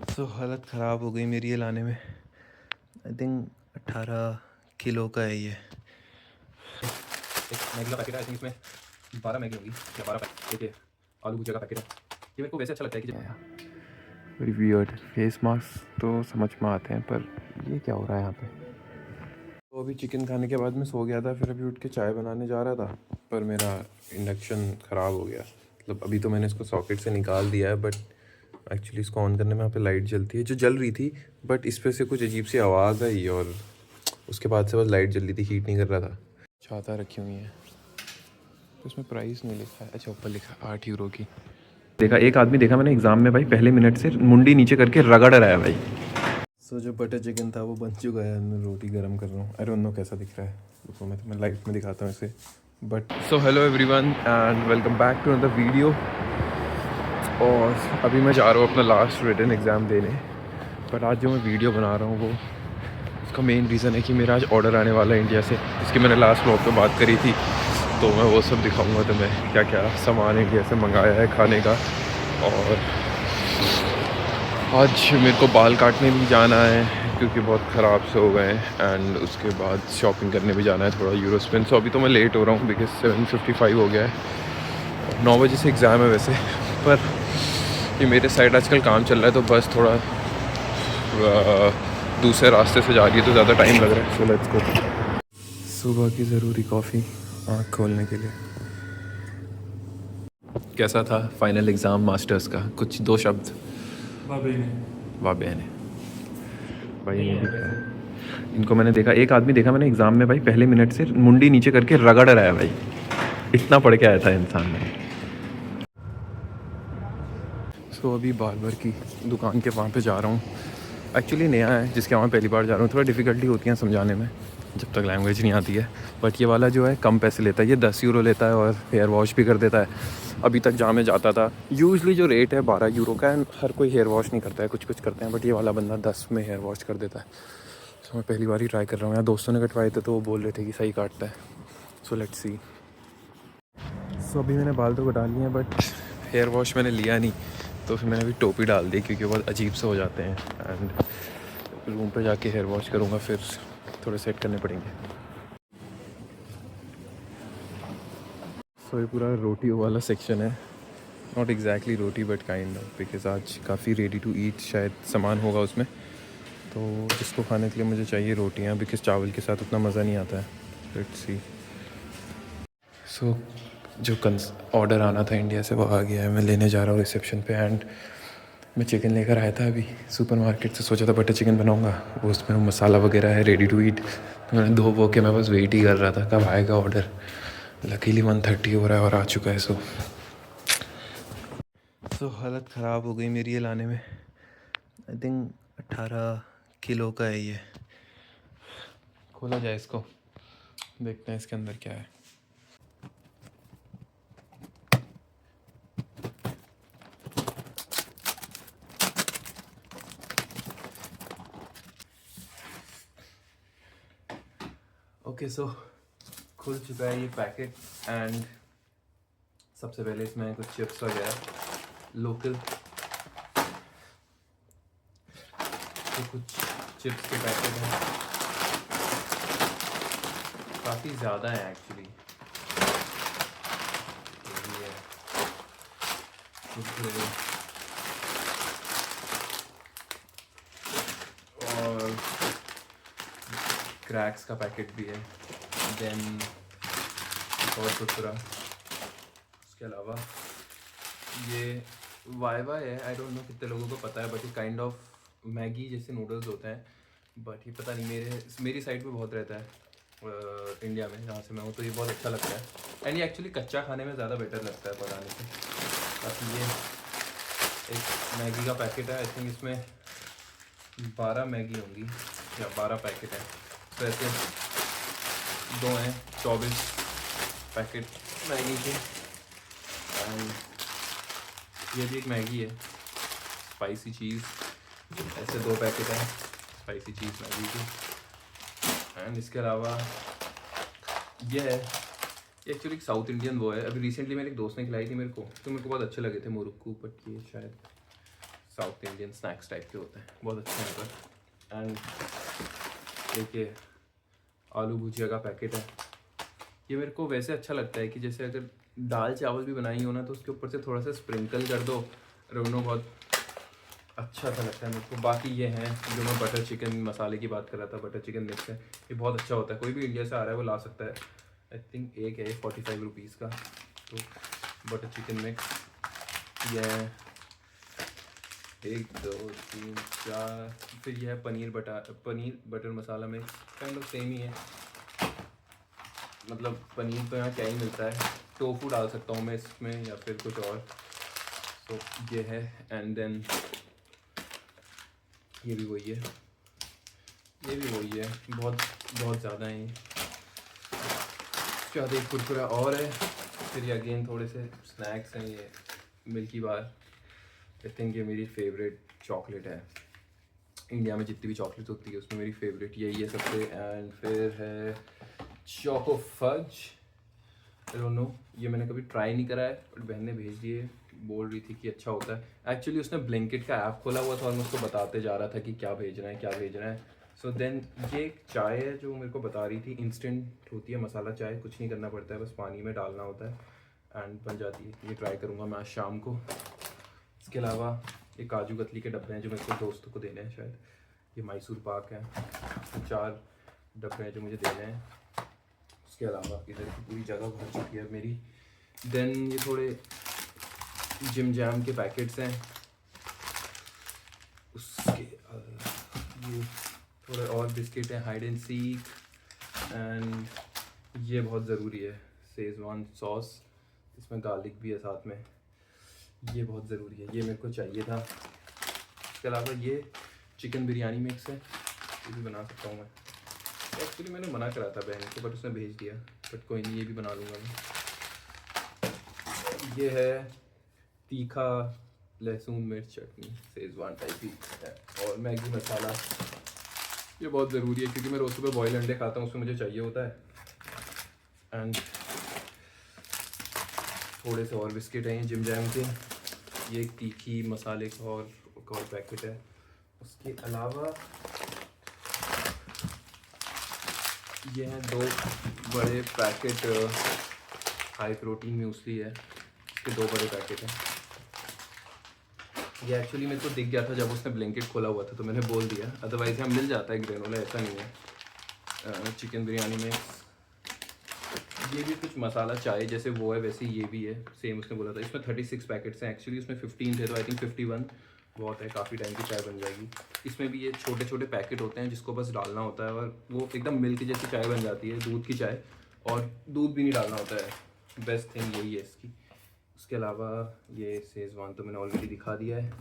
हालत ख़राब हो गई मेरी ये लाने में। आई थिंक 18 किलो का है ये। एक मैगी का पैकेट है, आई थिंक इसमें 12 मैगी होगी या 12 पैकेट। देखिए आलू भुजिया का पैकेट है। ये मेरे को वैसे अच्छा लगता है कि वेरी वियर्ड। फेस मास्क तो समझ में आते हैं, पर ये क्या हो रहा है यहाँ पे। तो अभी चिकन खाने के बाद मैं सो गया था, फिर अभी उठ के चाय बनाने जा रहा था, पर मेरा इंडक्शन ख़राब हो गया। मतलब अभी तो मैंने इसको सॉकेट से निकाल दिया है, बट एक्चुअली इसको ऑन करने में यहाँ पे लाइट जलती है, जो जल रही थी, बट इस पे से कुछ अजीब सी आवाज़ आई और उसके बाद से बस लाइट जल रही थी, हीट नहीं कर रहा था। छाता रखी हुई है, तो इसमें प्राइस नहीं लिखा है। अच्छा, ऊपर लिखा है 8 यूरो की। देखा, एक आदमी देखा मैंने एग्ज़ाम में भाई, पहले मिनट से मुंडी नीचे करके रगड़ रहा है भाई। जो बटर चिकन था वो बन चुका है, मैं रोटी गर्म कर रहा हूँ। आई डोंट नो कैसा दिख रहा है, रुको मैं तुम्हें लाइट में दिखाता हूँ इसे। But hello everyone and welcome back to another video. और अभी मैं जा रहा हूँ अपना लास्ट रिटन एग्ज़ाम देने। पर आज जो मैं वीडियो बना रहा हूँ वो, उसका मेन रीज़न है कि मेरा आज ऑर्डर आने वाला है इंडिया से, जिसकी मैंने लास्ट व्लॉग पे बात करी थी। तो मैं वो सब दिखाऊंगा तुम्हें, क्या क्या सामान इंडिया से मंगाया है खाने का। और आज मेरे को बाल काटने भी जाना है क्योंकि बहुत ख़राब से हो गए हैं, एंड उसके बाद शॉपिंग करने भी जाना है थोड़ा यूरो स्पेन। सो अभी तो मैं लेट हो रहा हूँ बिकॉज 7:55 हो गया है। 9 बजे से एग्ज़ाम है वैसे, पर ये मेरे साइड आजकल काम चल रहा है तो बस थोड़ा दूसरे रास्ते से जा रही है तो ज़्यादा टाइम लग रहा है। So let's go. सुबह की ज़रूरी कॉफ़ी आँख खोलने के लिए। कैसा था फाइनल एग्ज़ाम मास्टर्स का? कुछ दो शब्द। वाह बहन भाई, इनको मैंने देखा, एक आदमी देखा मैंने एग्ज़ाम में भाई, पहले मिनट से मुंडी नीचे करके रगड़ रहा है भाई। इतना पढ़ के आया था इंसान में। अभी बार्बर की दुकान के वहाँ पे जा रहा हूँ। एक्चुअली नया है जिसके वहाँ पहली बार जा रहा हूँ, थोड़ा डिफ़िकल्टी होती है समझाने में जब तक लैंग्वेज नहीं आती है। बट ये वाला जो है कम पैसे लेता है, ये 10 यूरो लेता है और हेयर वॉश भी कर देता है। अभी तक जहाँ मैं जाता था यूजली जो रेट है 12 यूरो का है। हर कोई हेयर वॉश नहीं करता है, कुछ कुछ करते हैं, बट ये वाला बंदा 10 में हेयर वॉश कर देता है। सो मैं पहली बार ही ट्राई कर रहा हूँ। यार दोस्तों ने कटवाए थे तो वो बोल रहे थे कि सही काटता है। So let's see. अभी मैंने बाल तो कटा लिए हैं, बट हेयर वॉश मैंने लिया नहीं, तो फिर मैंने अभी टोपी डाल दी क्योंकि बहुत अजीब से हो जाते हैं। एंड रूम पे जाके हेयर वॉश करूँगा, फिर थोड़े सेट करने पड़ेंगे। ये पूरा रोटी वाला सेक्शन है। Not exactly roti but kind of, because आज काफ़ी रेडी टू ईट शायद सामान होगा उसमें। तो जिसको खाने के लिए मुझे चाहिए रोटियाँ, बिकॉज चावल के साथ उतना मज़ा नहीं आता है। Let's see. जो ऑर्डर आना था इंडिया से वो आ गया है। मैं लेने जा रहा हूँ रिसेप्शन पे। एंड मैं चिकन लेकर आया था अभी सुपरमार्केट से, सोचा था बटर चिकन बनाऊंगा, वो उसमें मसाला वगैरह है रेडी टू ईट। तो मैंने धो वो के मैं बस वेट ही कर रहा था कब आएगा ऑर्डर। लकीली 1:30 हो रहा है और आ चुका है। हालत ख़राब हो गई मेरी ये लाने में। आई थिंक 18 किलो का है ये। खोला जाए इसको, देखते हैं इसके अंदर क्या है। ओके, खुल चुका है ये पैकेट। एंड सबसे पहले इसमें कुछ चिप्स वगैरह लोकल, तो कुछ चिप्स के पैकेट हैं, काफ़ी ज़्यादा है एक्चुअली। ये है कुरकुरे और क्रैक्स का पैकेट भी है। देन और कुरकुरा। उसके अलावा ये वाइवा है, आई डोंट नो कितने लोगों को पता है, बट ये काइंड ऑफ मैगी जैसे नूडल्स होते हैं। बट ये पता नहीं, मेरी साइड पे बहुत रहता है इंडिया में जहाँ से मैं हूँ, तो ये बहुत अच्छा लगता है। एंड ये एक्चुअली कच्चा खाने में ज़्यादा बेटर लगता है बनाने से। बाकी ये एक मैगी का पैकेट है, आई थिंक इसमें 12 मैगी होंगी या 12 पैकेट है। तो ऐसे दो हैं 24 पैकेट मैगी के। एंड ये भी एक मैगी है स्पाइसी चीज़, ऐसे 2 पैकेट हैं स्पाइसी चीज़ मैगी की। एंड इसके अलावा ये है, ये एक्चुअली साउथ इंडियन वो है। अभी रिसेंटली मेरे एक दोस्त ने खिलाई थी मेरे को, तो मेरे को बहुत अच्छे लगे थे मुरुक्कू, बट ये शायद साउथ इंडियन स्नैक्स टाइप के होते हैं, बहुत अच्छे हैं पर। एंड देखिए आलू भुजिया का पैकेट है। ये मेरे को वैसे अच्छा लगता है कि जैसे अगर दाल चावल भी बनाई हो ना तो उसके ऊपर से थोड़ा सा स्प्रिंकल कर दो, रोनो बहुत अच्छा सा लगता है मेरे को। बाकी ये हैं जो मैं बटर चिकन मसाले की बात कर रहा था, बटर चिकन मिक्स है, ये बहुत अच्छा होता है। कोई भी इंडिया से आ रहा है वो ला सकता है। आई थिंक एक है 45 रुपीज़ का, तो बटर चिकन मिक्स ये है 1 2 3 4। फिर यह है paneer butter masala mix, kind of same ही है। मतलब पनीर तो यहाँ क्या ही मिलता है, टोफू डाल सकता हूँ मैं इसमें या फिर कुछ और। तो ये है। एंड देन ये भी वही है, ये भी वही है, बहुत बहुत ज़्यादा है। ज़्यादा एक कुरकुरा और है। फिर ये अगेन थोड़े से स्नैक्स हैं, ये मिल्की बार। आई थिंक ये मेरी फेवरेट चॉकलेट है, इंडिया में जितनी भी चॉकलेट होती है उसमें मेरी फेवरेट यही है सबसे। एंड फिर है choco fudge, I don't know, ये मैंने कभी ट्राई नहीं करा है बट बहन ने भेज दिए, बोल रही थी कि अच्छा होता है। एक्चुअली उसने ब्लिंकिट का ऐप खोला हुआ था और मैं उसको बताते जा रहा था कि क्या भेजना है क्या भेजना है। सो देन ये एक चाय है जो मेरे को बता रही थी, इंस्टेंट होती है मसाला चाय, कुछ नहीं करना पड़ता है, बस पानी में डालना होता है एंड बन जाती है। ये ट्राई करूँगा मैं आज शाम को। इसके अलावा ये काजू कतली के डब्बे हैं जो मेरे को दोस्तों को देने हैं शायद। ये मैसूर पाक है, 4 डब्बे हैं जो मुझे देने हैं। उसके अलावा इधर की पूरी जगह भर चुकी है मेरी। देन ये थोड़े जिम जैम के पैकेट्स हैं। उसके ये थोड़े और बिस्किट हैं, हाइड एंड सीक। एंड ये बहुत ज़रूरी है, शेज़वान सॉस, इसमें गार्लिक भी है साथ में, ये बहुत ज़रूरी है, ये मेरे को चाहिए था। इसके अलावा ये चिकन बिरयानी मिक्स है, ये भी बना सकता हूँ मैं। एक्चुअली मैंने मना करा था बहन को बट उसने भेज दिया, बट कोई नहीं, ये भी बना लूँगा मैं। ये है तीखा लहसुन मिर्च चटनी, शेज़वान टाइप ही है। और मैगी मसाला, ये बहुत ज़रूरी है क्योंकि मैं रोज़ सुबह बॉयल अंडे खाता हूँ, उसमें मुझे चाहिए होता है। एंड थोड़े से और बिस्किट हैं जिम जैम के, ये एक तीखी मसाले का और पैकेट है। उसके अलावा ये हैं 2 बड़े पैकेट हाई प्रोटीन म्यूसली है, इसके 2 बड़े पैकेट हैं। ये एक्चुअली मेरे को दिख गया था जब उसने ब्लिंकिट खोला हुआ था तो मैंने बोल दिया, अदरवाइज़ यहाँ मिल जाता है ग्रेनोला, ऐसा नहीं है। चिकन बिरयानी में ये भी कुछ मसाला चाय जैसे वो है वैसे ये भी है, सेम उसने बोला था। इसमें 36 पैकेट्स हैं, एक्चुअली इसमें 15 थे तो आई थिंक 51 बहुत है, काफ़ी टाइम की चाय बन जाएगी। इसमें भी ये छोटे छोटे पैकेट होते हैं जिसको बस डालना होता है और वो एकदम मिल्क जैसी चाय बन जाती है, दूध की चाय, और दूध भी नहीं डालना होता है। बेस्ट थिंग यही है इसकी। उसके अलावा ये शेज़वान तो मैंने ऑलरेडी दिखा दिया है।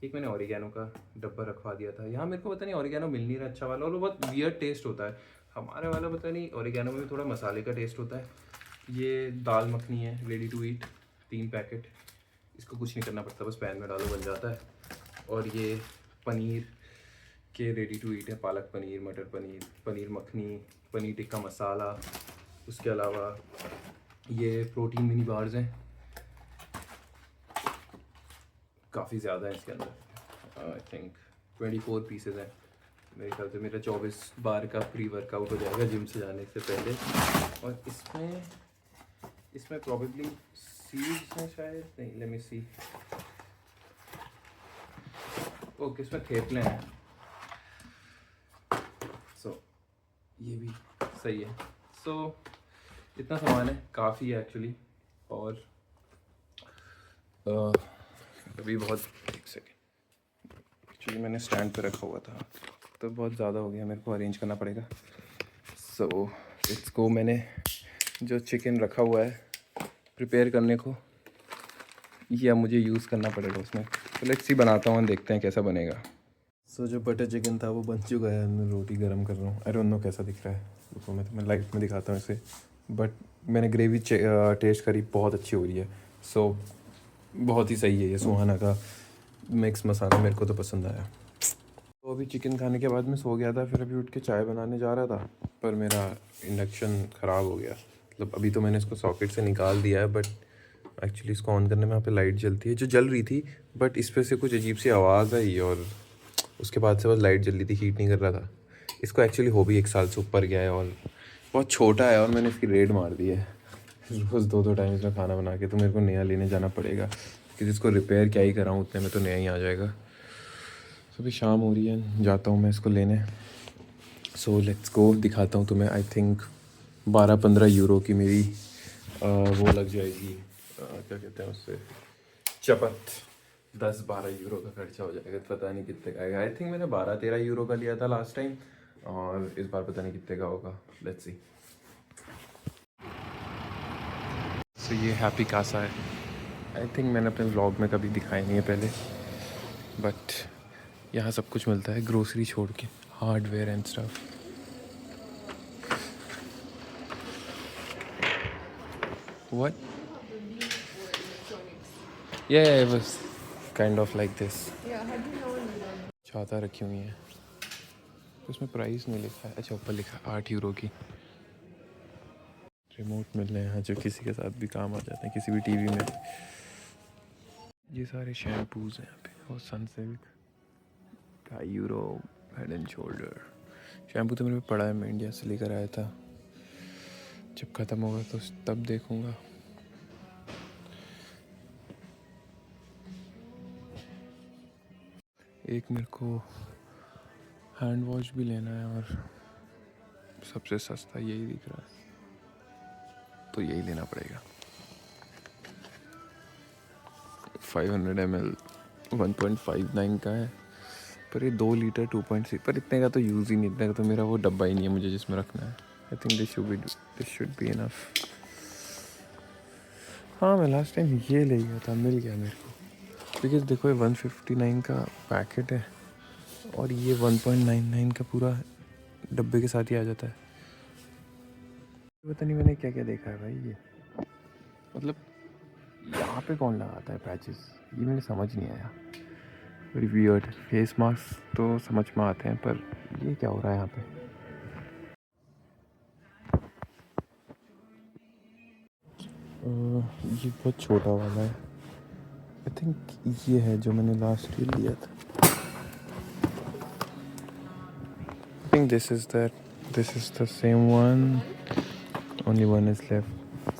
एक मैंने ओरिगैनो का डब्बा रखवा दिया था, यहाँ मेरे को पता नहीं ओरिगैनो मिल नहीं रहा अच्छा वाला, और वो बहुत वियर्ड टेस्ट होता है। हमारे वाला पता नहीं, ओरिगैनो में भी थोड़ा मसाले का टेस्ट होता है। ये दाल मखनी है रेडी टू ईट, 3 पैकेट, इसको कुछ नहीं करना पड़ता, बस पैन में डालो बन जाता है। और ये पनीर के रेडी टू ईट है, पालक पनीर, मटर पनीर, पनीर मखनी, पनीर टिक्का मसाला। उसके अलावा ये प्रोटीन मिनी बार्स हैं, काफ़ी ज़्यादा है इसके अंदर, आई थिंक 24 पीसेज हैं। मेरे ख्याल से मेरा 24 बार का प्री वर्कआउट हो जाएगा जिम से जाने से पहले। और इसमें प्रॉबेबली सीड्स हैं शायद, नहीं, लेट मी सी, ओके इसमें थेपले हैं। सो ये भी सही है। सो इतना सामान है, काफ़ी है एक्चुअली। और अभी बहुत, एक सेकेंड, एक्चुअली मैंने स्टैंड पे रखा हुआ था तो बहुत ज़्यादा हो गया, मेरे को अरेंज करना पड़ेगा। सो इट्स को, मैंने जो चिकन रखा हुआ है प्रिपेयर करने को, ये अब मुझे यूज़ करना पड़ेगा उसमें। तो लेट्स सी बनाता हूँ, देखते हैं कैसा बनेगा। सो जो बटर चिकन था वो बन चुका है, मैं रोटी गर्म कर रहा हूँ। आई डोंट नो कैसा दिख रहा है, तो मैं तुम्हें लाइट में दिखाता हूँ इसे, बट मैंने ग्रेवी टेस्ट करी, बहुत अच्छी हो रही है। सो बहुत ही सही है ये सुहाना का मिक्स मसाला, मेरे को तो पसंद आया। तो अभी चिकन खाने के बाद मैं सो गया था, फिर अभी उठ के चाय बनाने जा रहा था पर मेरा इंडक्शन ख़राब हो गया। मतलब अभी तो मैंने इसको सॉकेट से निकाल दिया है बट एक्चुअली इसको ऑन करने में यहाँ पे लाइट जलती है, जो जल रही थी, बट इस पर से कुछ अजीब सी आवाज़ आई और उसके बाद से बस लाइट जल रही थी, हीट नहीं कर रहा था। इसको एक्चुअली हो भी 1 साल से ऊपर गया है और बहुत छोटा है और मैंने इसकी रेड मार दी है रोज़ 2-2 टाइम इसमें खाना बना के। तो मेरे को नया लेने जाना पड़ेगा कि जिसको रिपेयर क्या ही कराऊँ, उतने में तो नया ही आ जाएगा। तो अभी शाम हो रही है, जाता हूँ मैं इसको लेने। सो लेट्स गो, दिखाता हूँ तुम्हें। आई थिंक 12-15 यूरो की मेरी वो लग जाएगी, क्या कहते हैं उससे, चपत। 10-12 यूरो का खर्चा हो जाएगा, पता नहीं कितने का आएगा। आई थिंक मैंने 12-13 यूरो का लिया था लास्ट टाइम और इस बार पता नहीं कितने का होगा, लेट्स सी। सो ये हैप्पी कासा है। आई थिंक मैंने अपने व्लॉग में कभी दिखाया नहीं है पहले, बट यहाँ सब कुछ मिलता है ग्रोसरी छोड़ के, hardware and stuff. What? Yeah, it was kind of like this. छाता रखी हुई है, उसमें प्राइस नहीं लिखा है। अच्छा, ऊपर लिखा है 8 यूरो की। रिमोट मिल रहे हैं जो किसी के साथ भी काम आ जाते हैं, किसी भी टीवी में। ये सारे शैम्पूज हैं यहाँ पे, और Sunsilk 2 euro, head and shoulder. Shampoo तो मेरे पे पड़ा है, मैं इंडिया से लेकर आया था, जब ख़त्म होगा तो तब देखूँगा। एक मेरे को हैंड वॉश भी लेना है और सबसे सस्ता यही दिख रहा है, तो यही लेना पड़ेगा। 500 ml 1.59 का है, पर ये 2 लीटर 2.6, पर इतने का तो यूज़ ही नहीं, इतने का तो मेरा वो डब्बा ही नहीं है मुझे जिसमें रखना है। I think this should be enough. हाँ, मैं लास्ट टाइम ये ले गया था, मिल गया मेरे को, बिकॉज देखो ये 159 का पैकेट है और ये 1.99 का पूरा डब्बे के साथ ही आ जाता है। पता नहीं मैंने क्या क्या देखा है भाई, ये मतलब यहाँ पे कौन लगाता है पैचेस, ये मुझे समझ नहीं आया। Very weird. फेस मास्क तो समझ में आते हैं, पर ये क्या हो रहा है यहाँ पे। ये बहुत छोटा वाला है, आई थिंक ये है जो मैंने लास्ट ईयर लिया था। I think this is the same one, only one is left.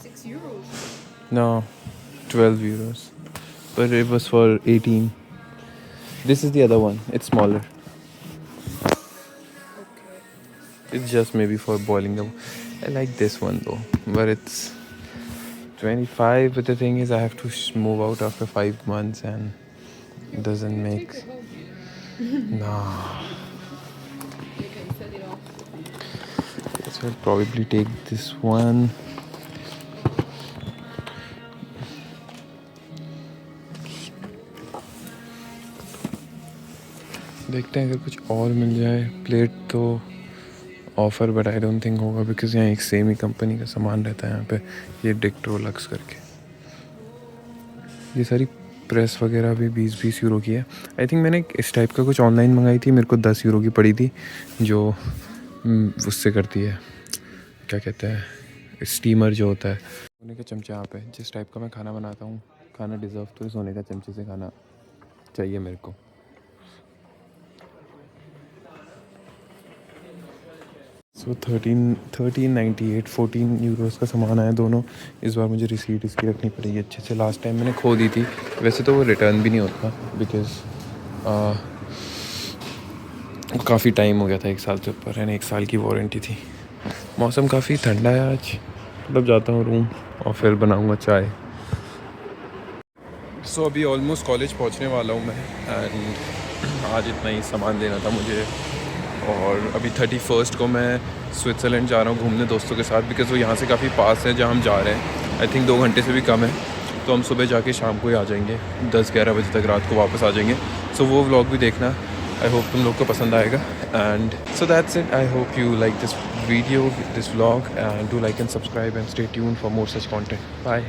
6 euros. No, 12 euros. But it was for 18. This is the other one. It's smaller. Okay. It's just maybe for boiling them. I like this one though. But it's 25. But the thing is, I have to move out after 5 months and it doesn't make... Take it home. No. You can sell it off. So I'll probably take this one. देखते हैं अगर कुछ और मिल जाए। Plate तो offer, but I don't think होगा, because यहाँ एक सेम ही कंपनी का सामान रहता है यहाँ पे, ये डिक्ट्रोलक्स करके। ये सारी प्रेस वगैरह भी 20-20 यूरो की है। आई थिंक मैंने इस टाइप का कुछ ऑनलाइन मंगाई थी, मेरे को 10 यूरो की पड़ी थी, जो उससे करती है, क्या कहते हैं, स्टीमर जो होता है। सोने का चमचा यहाँ पे, जिस टाइप का मैं खाना बनाता हूँ, खाना डिज़र्व तो सोने का चमचे से खाना चाहिए मेरे को। सो 13.98 14 यूरोस का सामान आया दोनों। इस बार मुझे रिसीट इसकी रखनी पड़ेगी अच्छे से, लास्ट टाइम मैंने खो दी थी। वैसे तो वो रिटर्न भी नहीं होता, बिकॉज़ काफ़ी टाइम हो गया था, 1 साल से ऊपर है ना, 1 साल की वारंटी थी। मौसम काफ़ी ठंडा है आज, मतलब जाता हूँ रूम और फिर बनाऊँगा चाय। सो अभी ऑलमोस्ट कॉलेज पहुँचने वाला हूँ मैं, एंड आज इतना ही सामान लेना था मुझे। और अभी 31 को मैं स्विट्ज़रलैंड जा रहा हूँ घूमने दोस्तों के साथ, बिकॉज़ वो यहाँ से काफ़ी पास है जहाँ हम जा रहे हैं। आई थिंक 2 घंटे से भी कम है, तो हम सुबह जाके शाम को ही आ जाएंगे, 10-11 बजे तक रात को वापस आ जाएंगे। सो वो व्लॉग भी देखना, आई होप तुम लोग को पसंद आएगा। And so that's it, I hope you like this video, this vlog, and do like and subscribe and stay tuned for more such content. Bye.